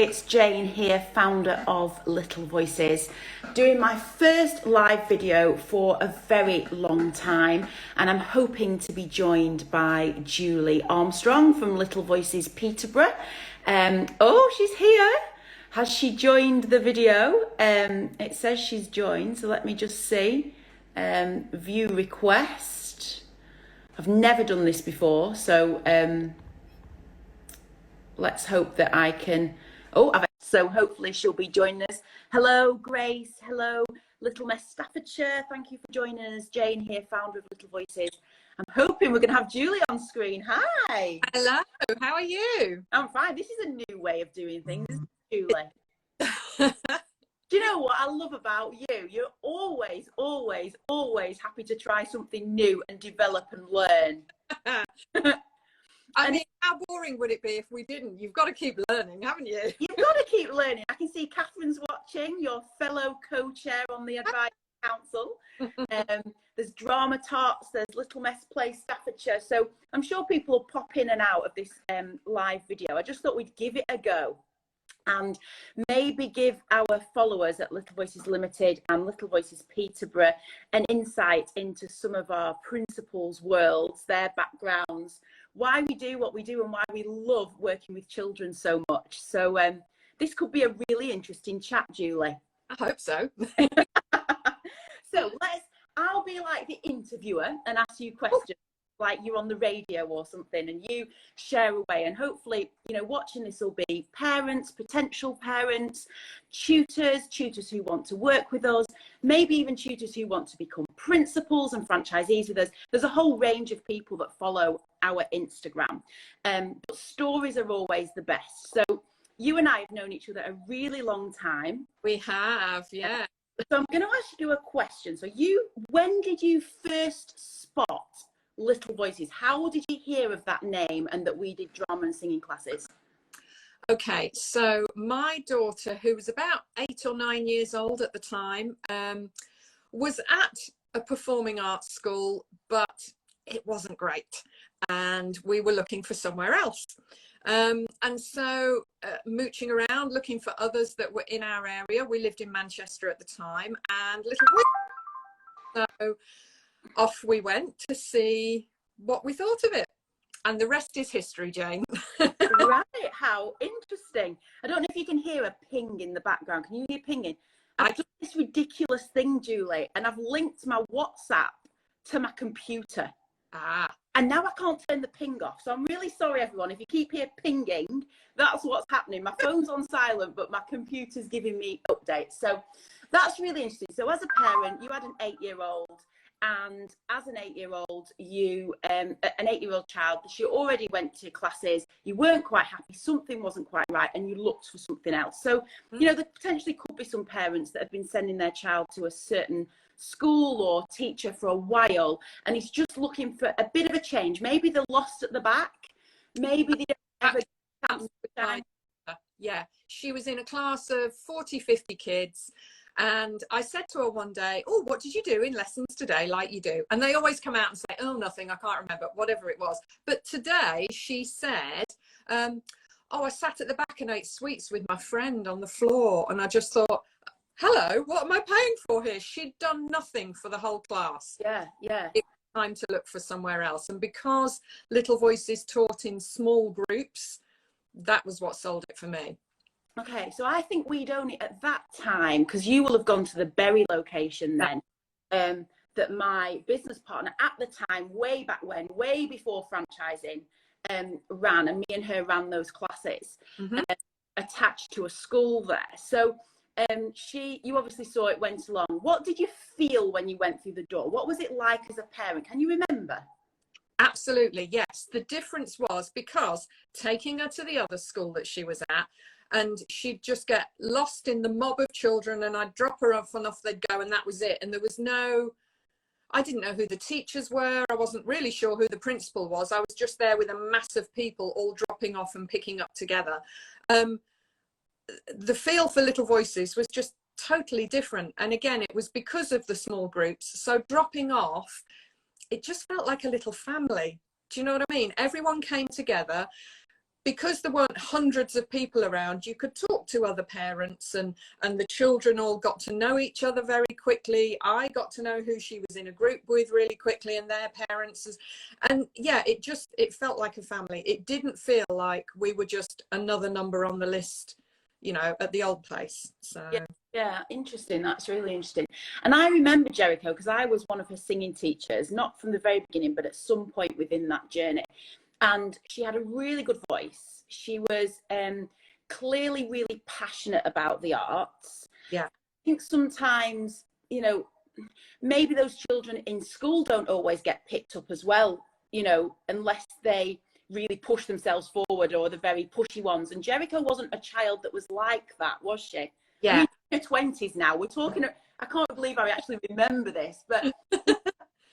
it's Jane here, founder of Little Voices, doing my first live video for a very long time, and I'm hoping to be joined by Julie Armstrong from Little Voices Peterborough. Oh, she's here. Has she joined the video? It says she's joined, so let me just see. View request. I've never done this before, so let's hope that I can. So hopefully she'll be joining us. Hello, Grace. Hello, Little Mess Staffordshire. Thank you for joining us. Jane here, founder of Little Voices. I'm hoping we're going to have Julie on screen. Hi. Hello. How are you? I'm fine. This is a new way of doing things, Julie. Do you know what I love about you? You're always happy to try something new and develop and learn. I mean, how boring would it be if we didn't? You've got to keep learning, haven't you? You've got to keep learning. I can see Catherine's watching, your fellow co-chair on the Advisory Council. There's Drama Tots, there's Little Mess Play Staffordshire. So I'm sure people will pop in and out of this live video. I just thought we'd give it a go and maybe give our followers at Little Voices Limited and Little Voices Peterborough an insight into some of our principals' worlds, their backgrounds, why we do what we do and why we love working with children so much. So this could be a really interesting chat, Julie. I hope so. So I'll be like the interviewer and ask you questions like you're on the radio or something, and you share away, and hopefully, you know, watching this will be parents, potential parents, tutors who want to work with us, maybe even tutors who want to become principals and franchisees with us. There's a whole range of people that follow our Instagram, but stories are always the best. So you and I have known each other a really long time. We have, yeah. So I'm going to ask you a question. So when did you first spot Little Voices? How did you hear of that name and that we did drama and singing classes? Okay, so my daughter, who was about 8 or 9 years old at the time, was at a performing arts school, but it wasn't great, and we were looking for somewhere else. And so mooching around, looking for others that were in our area. We lived in Manchester at the time, and Little Voices. So off we went to see what we thought of it, and the rest is history, Jane. Right, how interesting. I don't know if you can hear a ping in the background. Can you hear pinging? I've done this ridiculous thing, Julie, and I've linked my WhatsApp to my computer. And now I can't turn the ping off. So I'm really sorry, everyone. If you keep hearing pinging, that's what's happening. My phone's on silent, but my computer's giving me updates. So that's really interesting. So as a parent, you had an 8-year-old. And as an 8-year-old, an 8-year-old child, she already went to classes, you weren't quite happy, something wasn't quite right, and you looked for something else. So, you know, there potentially could be some parents that have been sending their child to a certain school or teacher for a while, and he's just looking for a bit of a change. Maybe they're lost at the back, maybe they don't have a Yeah, she was in a class of 40, 50 kids. And I said to her one day, oh, what did you do in lessons today, like you do? And they always come out and say, oh, nothing, I can't remember, whatever it was. But today she said, oh, I sat at the back and ate sweets with my friend on the floor. And I just thought, hello, what am I paying for here? She'd done nothing for the whole class. Yeah. It was time to look for somewhere else. And because Little Voices taught in small groups, that was what sold it for me. Okay, so I think we'd only at that time, because you will have gone to the Bury location then, that my business partner at the time, way back when, way before franchising, ran, and me and her ran those classes attached to a school there. So you obviously saw it went along. What did you feel when you went through the door? What was it like as a parent? Can you remember? Absolutely, yes. The difference was because taking her to the other school that she was at, and she'd just get lost in the mob of children, and I'd drop her off and off they'd go, and that was it. And there was I didn't know who the teachers were. I wasn't really sure who the principal was. I was just there with a mass of people all dropping off and picking up together. The feel for Little Voices was just totally different. And again, it was because of the small groups. So dropping off, it just felt like a little family. Do you know what I mean? Everyone came together. because there weren't hundreds of people around, you could talk to other parents, and the children all got to know each other very quickly. I got to know who she was in a group with really quickly, and their parents. And yeah, it felt like a family. It didn't feel like we were just another number on the list, you know, at the old place. So yeah, interesting. That's really interesting. And I remember Jericho because I was one of her singing teachers, not from the very beginning, but at some point within that journey. And she had a really good voice. She was clearly really passionate about the arts. Yeah. I think sometimes, you know, maybe those children in school don't always get picked up as well, you know, unless they really push themselves forward, or the very pushy ones. And Jericho wasn't a child that was like that, was she? Yeah. I mean, in her 20s now. We're talking, I can't believe I actually remember this, but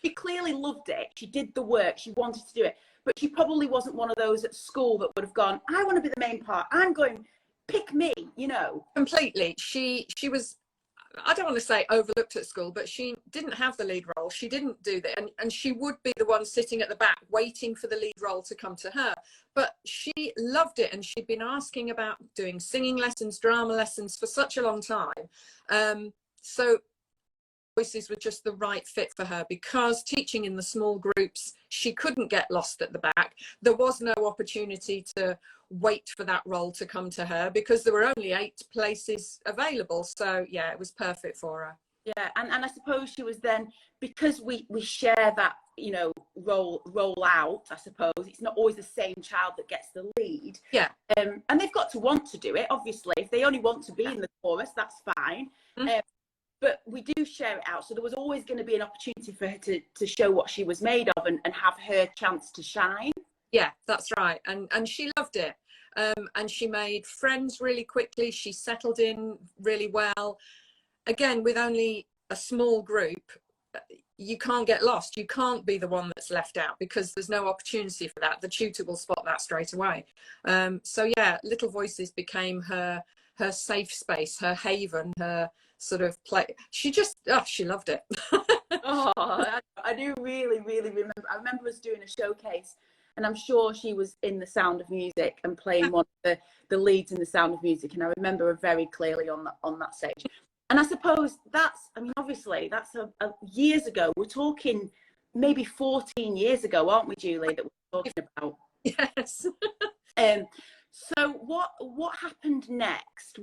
she clearly loved it. She did the work. She wanted to do it. But she probably wasn't one of those at school that would have gone, I want to be the main part. I'm going, pick me, you know. Completely. She was, I don't want to say overlooked at school, but she didn't have the lead role. She didn't do that. And she would be the one sitting at the back waiting for the lead role to come to her. But she loved it. And she'd been asking about doing singing lessons, drama lessons for such a long time. So voices were just the right fit for her, because teaching in the small groups, she couldn't get lost at the back. There was no opportunity to wait for that role to come to her, because there were only 8 places available. So yeah, it was perfect for her. Yeah, and I suppose she was then, because we share that, you know, roll out, I suppose it's not always the same child that gets the lead. Yeah. And they've got to want to do it, obviously. If they only want to be in the chorus, that's fine. But we do share it out. So there was always going to be an opportunity for her to show what she was made of, and have her chance to shine. Yeah, that's right. And she loved it. And she made friends really quickly. She settled in really well. Again, with only a small group, you can't get lost. You can't be the one that's left out, because there's no opportunity for that. The tutor will spot that straight away. So yeah, Little Voices became her safe space, her haven, her sort of play. She just, she loved it. Oh, I do really, really remember. I remember us doing a showcase, and I'm sure she was in The Sound of Music and playing one of the leads in The Sound of Music. And I remember her very clearly on that stage. And I suppose that's, I mean, obviously that's years ago. We're talking maybe 14 years ago, aren't we, Julie, that we're talking about? Yes. So what happened next?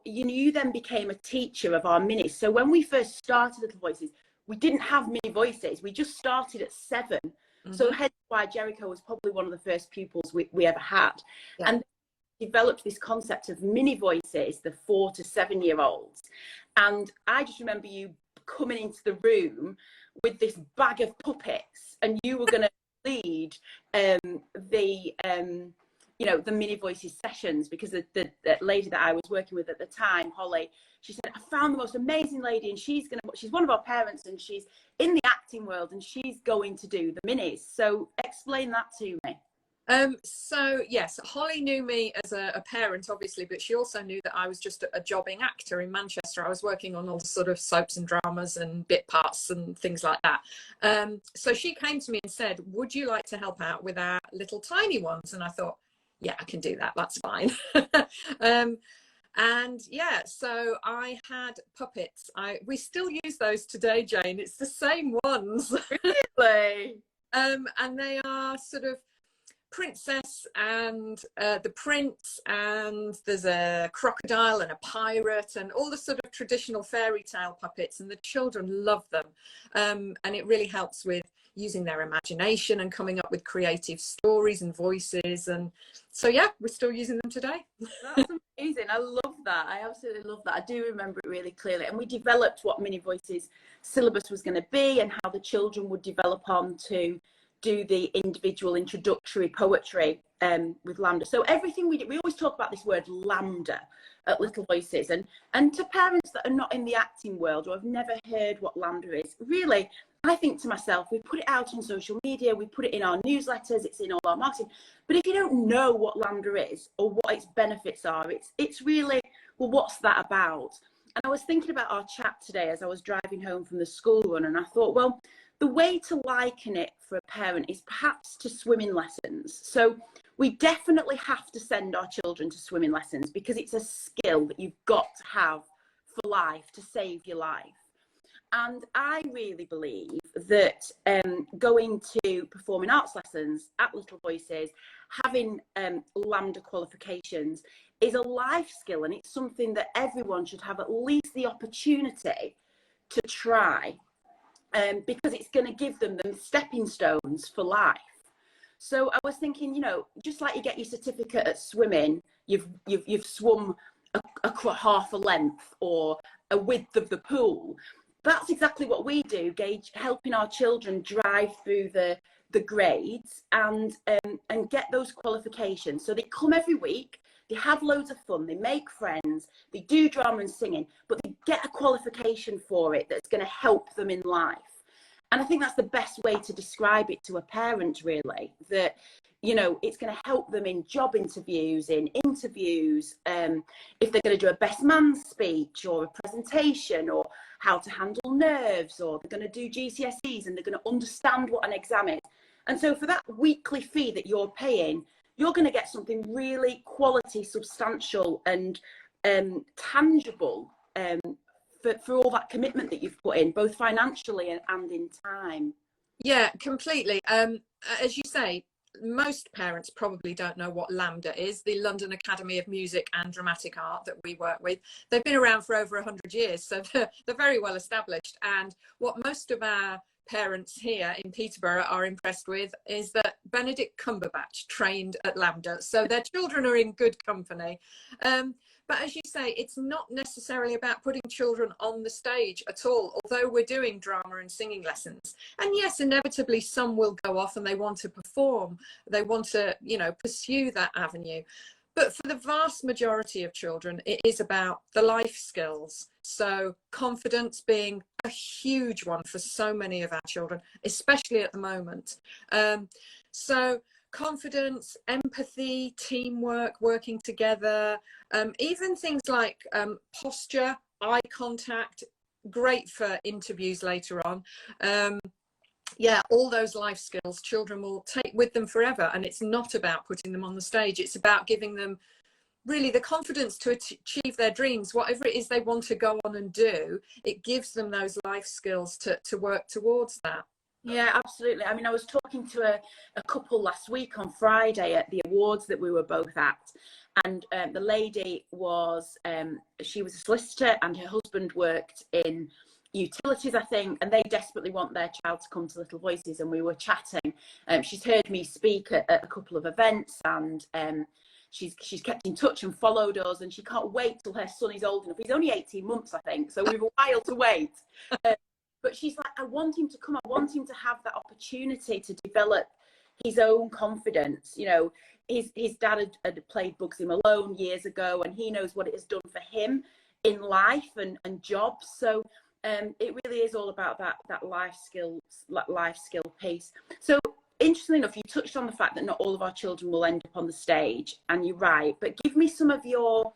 You then became a teacher of our minis. So when we first started Little Voices, we didn't have mini voices. We just started at 7. So hence why Jericho was probably one of the first pupils we ever had. Yeah. And developed this concept of mini voices, the 4 to 7 year olds. And I just remember you coming into the room with this bag of puppets, and you were going to lead the mini voices sessions, because the lady that I was working with at the time, Holly, she said, I found the most amazing lady, and she's one of our parents, and she's in the acting world, and she's going to do the minis. So explain that to me. So yes, Holly knew me as a parent, obviously, but she also knew that I was just a jobbing actor in Manchester. I was working on all the sort of soaps and dramas and bit parts and things like that. So she came to me and said, would you like to help out with our little tiny ones? And I thought, yeah, I can do that. That's fine. And yeah, so I had puppets. We still use those today, Jane. It's the same ones. Really? And they are sort of princess and the prince, and there's a crocodile and a pirate, and all the sort of traditional fairy tale puppets, and the children love them. And it really helps with using their imagination and coming up with creative stories and voices. And so yeah, we're still using them today. That's amazing. I love that. I absolutely love that. I do remember it really clearly. And we developed what Mini Voices syllabus was going to be, and how the children would develop on to do the individual introductory poetry with LAMDA. So everything we always talk about this word LAMDA at Little Voices, and to parents that are not in the acting world or have never heard what LAMDA is, really, I think to myself, we put it out on social media, we put it in our newsletters, it's in all our marketing, but if you don't know what LAMDA is or what its benefits are, it's really, well, what's that about? And I was thinking about our chat today as I was driving home from the school run, and I thought, well, the way to liken it for a parent is perhaps to swimming lessons. So we definitely have to send our children to swimming lessons because it's a skill that you've got to have for life, to save your life. And I really believe that going to performing arts lessons at Little Voices, having LAMDA qualifications is a life skill, and it's something that everyone should have at least the opportunity to try, because it's going to give them stepping stones for life. So I was thinking, you know, just like you get your certificate at swimming, you've swum across half a length or a width of the pool. That's exactly what we do, Gage, helping our children drive through the grades and get those qualifications. So they come every week, they have loads of fun, they make friends, they do drama and singing, but they get a qualification for it that's going to help them in life. And I think that's the best way to describe it to a parent, really, that, you know, it's going to help them in job interviews, if they're going to do a best man speech or a presentation, or how to handle nerves, or they're going to do GCSEs and they're going to understand what an exam is. And so for that weekly fee that you're paying, you're going to get something really quality, substantial and tangible for all that commitment that you've put in, both financially and in time. Yeah, completely. As you say, most parents probably don't know what LAMDA is, the London Academy of Music and Dramatic Art that we work with. They've been around for over 100 years, so they're very well established. And what most of our parents here in Peterborough are impressed with is that Benedict Cumberbatch trained at LAMDA, so their children are in good company. But as you say, it's not necessarily about putting children on the stage at all, although we're doing drama and singing lessons. And yes, inevitably some will go off and they want to perform, they want to, you know, pursue that avenue. But for the vast majority of children, it is about the life skills. So confidence being a huge one for so many of our children, especially at the moment. So confidence, empathy, teamwork, working together, even things like posture, eye contact, great for interviews later on. Yeah, all those life skills children will take with them forever. And it's not about putting them on the stage. It's about giving them really the confidence to achieve their dreams, whatever it is they want to go on and do. It gives them those life skills to work towards that. Yeah, absolutely. I mean, I was talking to a couple last week on Friday at the awards that we were both at. And the lady was, she was a solicitor and her husband worked in utilities, I think, and they desperately want their child to come to Little Voices. And we were chatting. She's heard me speak at a couple of events, and she's kept in touch and followed us, and she can't wait till her son is old enough. He's only 18 months, I think, so we've a while to wait. But she's like, I want him to come. I want him to have that opportunity to develop his own confidence. You know, his dad had played Bugsy Malone years ago, and he knows what it has done for him in life and jobs. So it really is all about that life skill piece. So interestingly enough, you touched on the fact that not all of our children will end up on the stage, and you're right. But give me some of your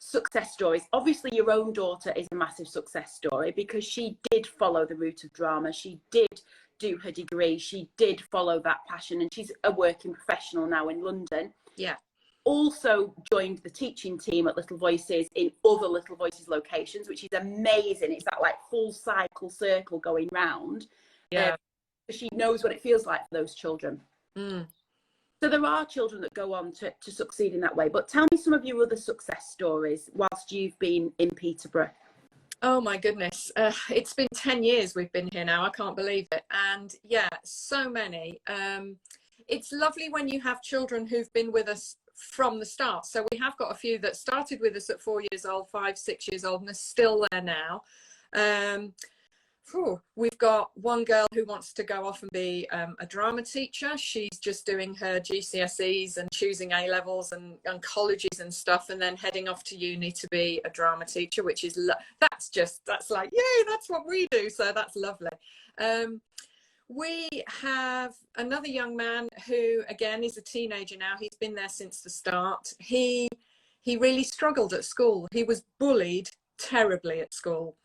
success stories. Obviously your own daughter is a massive success story because she did follow the route of drama, she did do her degree, she did follow that passion, and she's a working professional now in London. Yeah, also joined the teaching team at Little Voices in other Little Voices locations, which is amazing. It's that like full circle going round. Yeah, she knows what it feels like for those children. So there are children that go on to succeed in that way. But tell me some of your other success stories whilst you've been in Peterborough. Oh my goodness. It's been 10 years we've been here now. I can't believe it. And yeah, so many. It's lovely when you have children who've been with us from the start. So we have got a few that started with us at 4 years old, 5, 6 years old, and are still there now. We've got one girl who wants to go off and be a drama teacher. She's just doing her GCSEs and choosing A levels and colleges and stuff, and then heading off to uni to be a drama teacher, which is that's like, yay, that's what we do. So that's lovely. We have another young man who, again, is a teenager now. He's been there since the start. He really struggled at school. He was bullied terribly at school.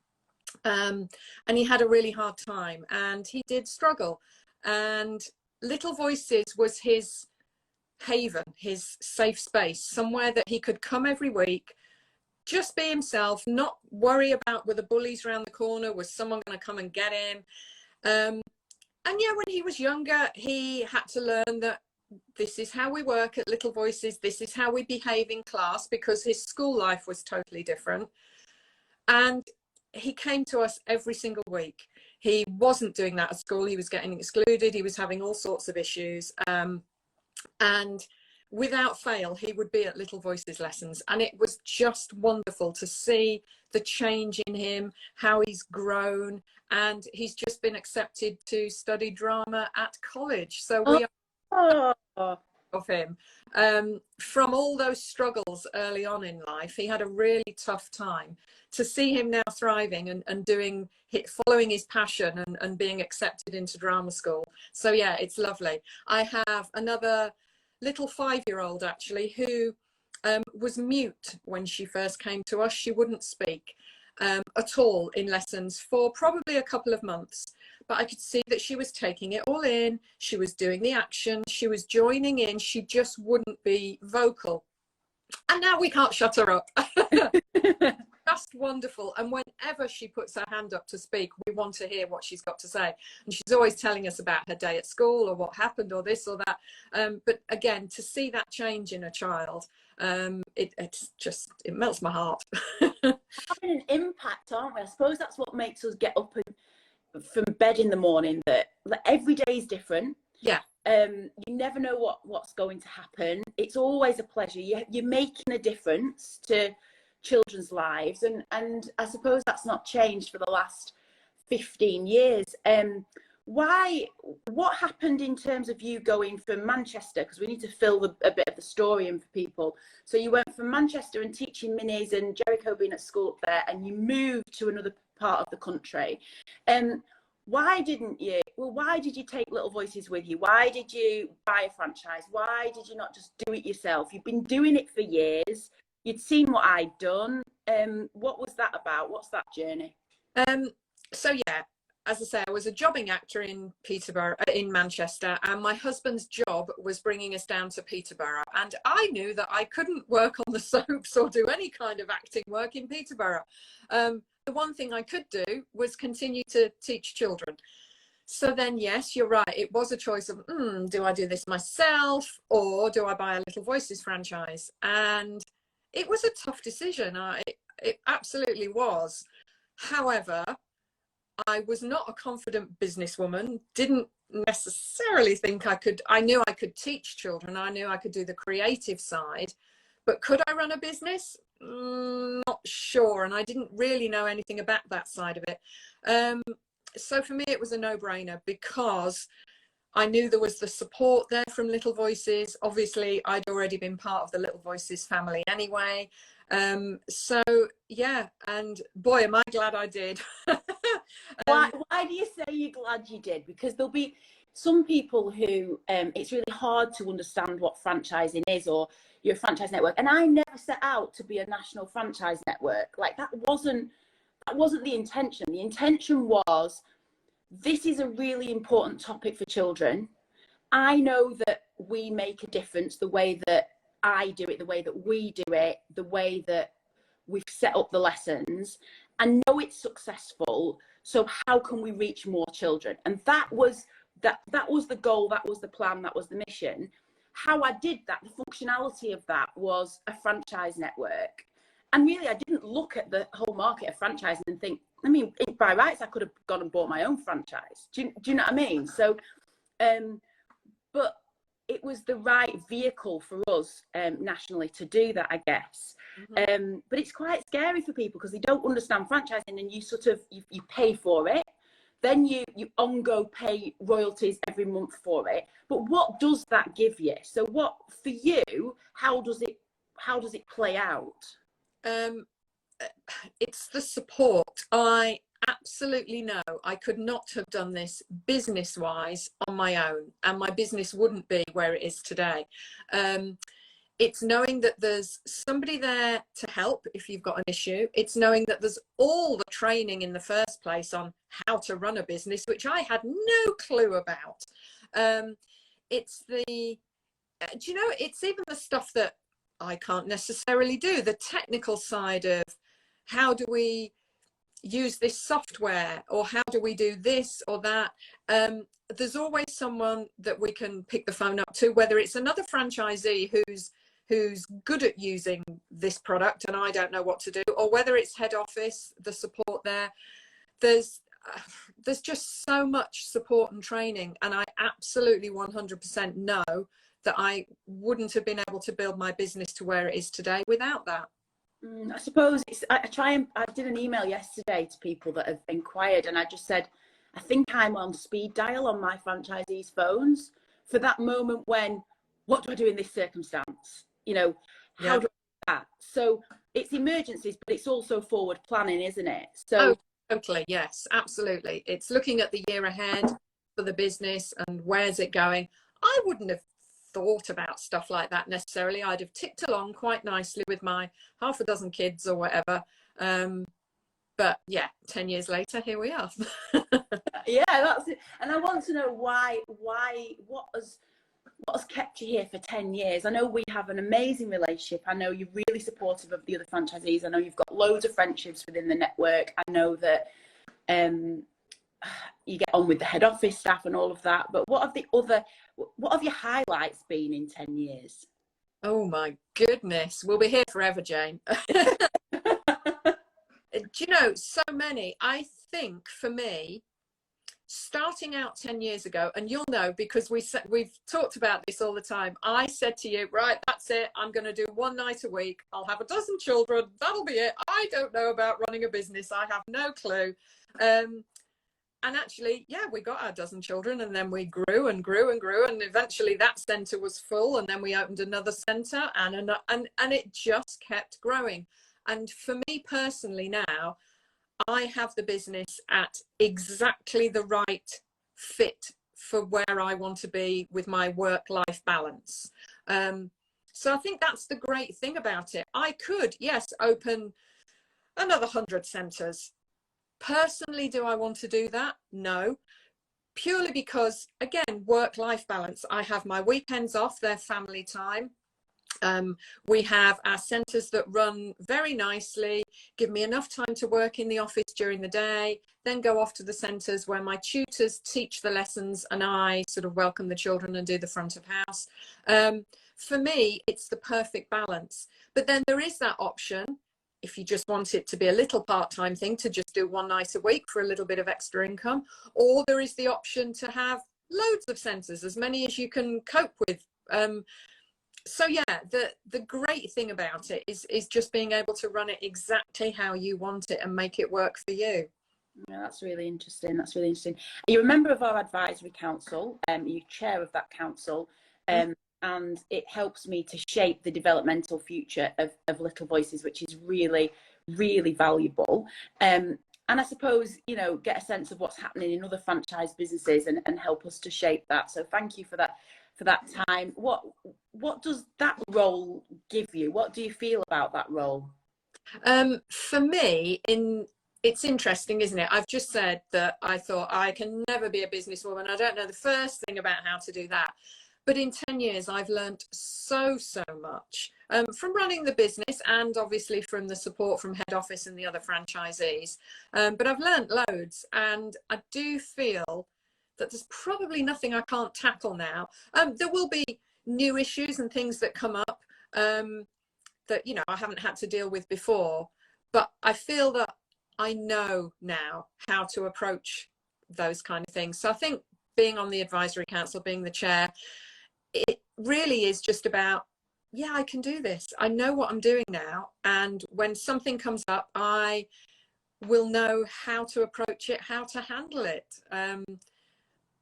And he had a really hard time, and he did struggle, and Little Voices was his haven, his safe space, somewhere that he could come every week, just be himself, not worry about were the bullies around the corner, was someone going to come and get him. And yeah, when he was younger, he had to learn that this is how we work at Little Voices, this is how we behave in class, because his school life was totally different. And he came to us every single week. He wasn't doing that at school. He was getting excluded. He was having all sorts of issues. And without fail, he would be at Little Voices lessons. And it was just wonderful to see the change in him, how he's grown. And he's just been accepted to study drama at college. So we are of him. From all those struggles early on in life, he had a really tough time. To see him now thriving and doing, following his passion and being accepted into drama school. So yeah, it's lovely. I have another little 5-year-old actually who was mute when she first came to us. She wouldn't speak at all in lessons for probably a couple of months. But I could see that she was taking it all in. She was doing the action. She was joining in. She just wouldn't be vocal. And now we can't shut her up. Just wonderful. And whenever she puts her hand up to speak, we want to hear what she's got to say. And she's always telling us about her day at school or what happened or this or that. But again, to see that change in a child, it melts my heart. Having an impact, aren't we? I suppose that's what makes us get up from bed in the morning, that every day is different. Yeah. You never know what's going to happen. It's always a pleasure. You're making a difference to children's lives, and I suppose that's not changed for the last 15 years. What happened in terms of you going from Manchester, because we need to fill a bit of the story in for people. So you went from Manchester and teaching minis and Jericho being at school up there, and you moved to another part of the country. Why did you take Little Voices with you? Why did you buy a franchise? Why did you not just do it yourself? You've been doing it for years. You'd seen what I'd done. What was that about? What's that journey? So yeah, as I say, I was a jobbing actor in Peterborough, in Manchester, and my husband's job was bringing us down to Peterborough. And I knew that I couldn't work on the soaps or do any kind of acting work in Peterborough. The one thing I could do was continue to teach children. So then, yes, you're right. It was a choice of, do I do this myself or do I buy a Little Voices franchise? And it was a tough decision. It absolutely was. However, I was not a confident businesswoman, didn't necessarily think I knew I could teach children. I knew I could do the creative side, but could I run a business? Not sure. And I didn't really know anything about that side of it. So for me, it was a no-brainer because I knew there was the support there from Little Voices. Obviously, I'd already been part of the Little Voices family anyway. So yeah, and boy, am I glad I did. Why do you say you're glad you did? Because there'll be some people who it's really hard to understand what franchising is, or you're a franchise network. And I never set out to be a national franchise network. Like that wasn't the intention. The intention was, this is a really important topic for children. I know that we make a difference the way that I do it, the way that we do it, the way that we've set up the lessons. I know it's successful. So how can we reach more children? And that was the goal, that was the plan, that was the mission. How I did that, the functionality of that was a franchise network. And really, I didn't look at the whole market of franchising and think, I mean, by rights, I could have gone and bought my own franchise. Do you know what I mean? So, but it was the right vehicle for us nationally to do that, I guess. Mm-hmm. But it's quite scary for people because they don't understand franchising, and you sort of, you pay for it. Then you on-go pay royalties every month for it. But what does that give you? So what, for you, how does it play out? It's the support. I absolutely know I could not have done this business-wise on my own, and my business wouldn't be where it is today. It's knowing that there's somebody there to help if you've got an issue. It's knowing that there's all the training in the first place on how to run a business, which I had no clue about. It's the do you know, it's even the stuff that I can't necessarily do, the technical side of how do we use this software, or how do we do this or that. There's always someone that we can pick the phone up to, whether it's another franchisee who's good at using this product and I don't know what to do, or whether it's head office, the support there. There's just so much support and training, and I absolutely 100% know that I wouldn't have been able to build my business to where it is today without that. I suppose I did an email yesterday to people that have inquired, and I just said, I think I'm on speed dial on my franchisees' phones for that moment when, what do I do in this circumstance? You know, how do I do that? So it's emergencies, but it's also forward planning, isn't it? So totally, yes, absolutely. It's looking at the year ahead for the business and where's it going. I wouldn't have thought about stuff like that necessarily. I'd have ticked along quite nicely with my half a dozen kids or whatever. But yeah, 10 years later, here we are. Yeah, that's it. And I want to know what has kept you here for 10 years? I know we have an amazing relationship. I know you're really supportive of the other franchisees. I know you've got loads of friendships within the network. I know that you get on with the head office staff and all of that. But what have your highlights been in 10 years? Oh my goodness. We'll be here forever, Jane. Do you know, so many. I think for me, starting out 10 years ago, and you'll know because we've talked about this all the time, I said to you, right, that's it, I'm going to do one night a week, I'll have a dozen children, that'll be it. I don't know about running a business, I have no clue. And actually, yeah, we got our dozen children, and then we grew and grew and grew, and eventually that centre was full, and then we opened another centre, and it just kept growing. And for me personally now, I have the business at exactly the right fit for where I want to be with my work-life balance. So I think that's the great thing about it. I could, yes, open another 100 centres. Personally, do I want to do that? No. Purely because, again, work-life balance. I have my weekends off, they're family time. We have our centres that run very nicely, give me enough time to work in the office during the day, then go off to the centres where my tutors teach the lessons and I sort of welcome the children and do the front of house. For me, it's the perfect balance. But then there is that option, if you just want it to be a little part-time thing, to just do one night a week for a little bit of extra income, or there is the option to have loads of centres, as many as you can cope with. So yeah, the great thing about it is just being able to run it exactly how you want it and make it work for you. Yeah, that's really interesting. That's really interesting. You're a member of our advisory council, you're chair of that council, and it helps me to shape the developmental future of Little Voices, which is really, really valuable. And I suppose, you know, get a sense of what's happening in other franchise businesses and help us to shape that. So thank you for that time. What does that role give you? What do you feel about that role? For me, it's interesting, isn't it? I've just said that I thought I can never be a businesswoman. I don't know the first thing about how to do that. But in 10 years, I've learned so much from running the business and obviously from the support from head office and the other franchisees. But I've learned loads, and I do feel that there's probably nothing I can't tackle now. There will be new issues and things that come up that, you know, I haven't had to deal with before, but I feel that I know now how to approach those kind of things. So I think being on the advisory council, being the chair, it really is just about, yeah, I can do this. I know what I'm doing now. And when something comes up, I will know how to approach it, how to handle it.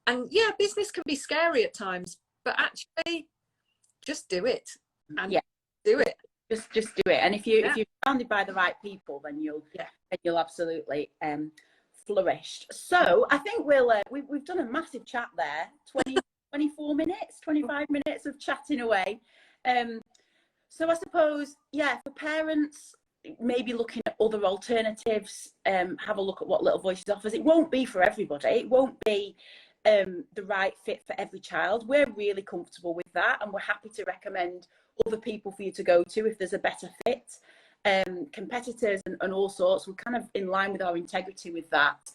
And yeah, business can be scary at times, but actually just do it and do it. Just do it. And if you're surrounded by the right people, then you'll absolutely flourish. So I think we've done a massive chat there. 24 minutes, 25 minutes of chatting away. So I suppose, yeah, for parents, maybe looking at other alternatives, have a look at what Little Voices offers. It won't be for everybody. It won't be the right fit for every child. We're really comfortable with that, and we're happy to recommend other people for you to go to if there's a better fit. Competitors and all sorts, we're kind of in line with our integrity with that.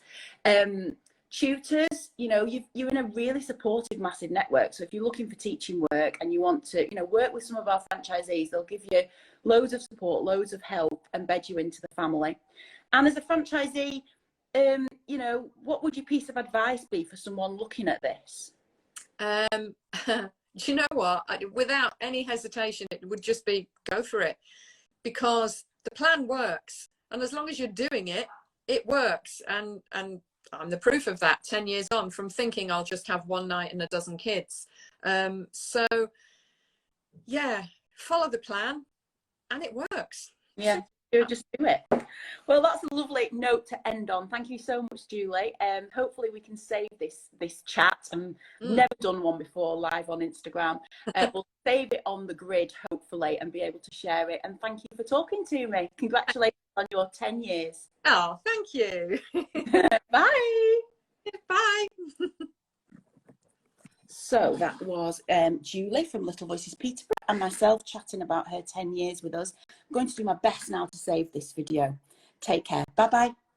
Tutors, you know, you're in a really supportive, massive network. So if you're looking for teaching work and you want to, you know, work with some of our franchisees, they'll give you loads of support, loads of help, embed you into the family. And as a franchisee, you know, what would your piece of advice be for someone looking at this? Do you know what? Without any hesitation, it would just be go for it, because the plan works, and as long as you're doing it, it works. And I'm the proof of that. 10 years on from thinking I'll just have one night and a dozen kids. So yeah, follow the plan, and it works. Yeah, just do it. Well, that's a lovely note to end on. Thank you so much, Julie. Hopefully we can save this chat. I've never done one before live on Instagram. We'll save it on the grid, hopefully, and be able to share it. And thank you for talking to me. Congratulations on your 10 years. Oh, thank you. Bye. Bye. So that was Julie from Little Voices Peterborough and myself chatting about her 10 years with us. I'm going to do my best now to save this video. Take care. Bye-bye.